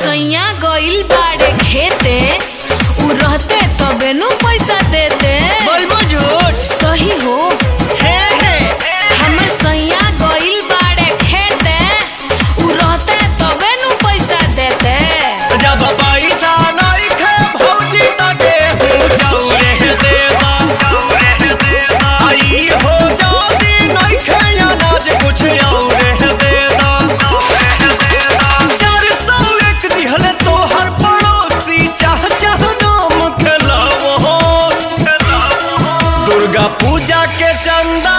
सैया गइल बाड़े खेते, उ रहते तबे नु पैसा देते। बोलबो झूठ सही हो हे हे हमर सैया गइल बाड़े खेते, उ रहते तबे नु पैसा देते। जब पैसा नहीं खे भौजी त गेहूं जौरे देता। आई हो जाती नहीं खे अनाज कुछ और देता। 401 दिहले तोहर पड़ोसी चाह चाह नाम खेलावो। दुर्गा पूजा के चंदा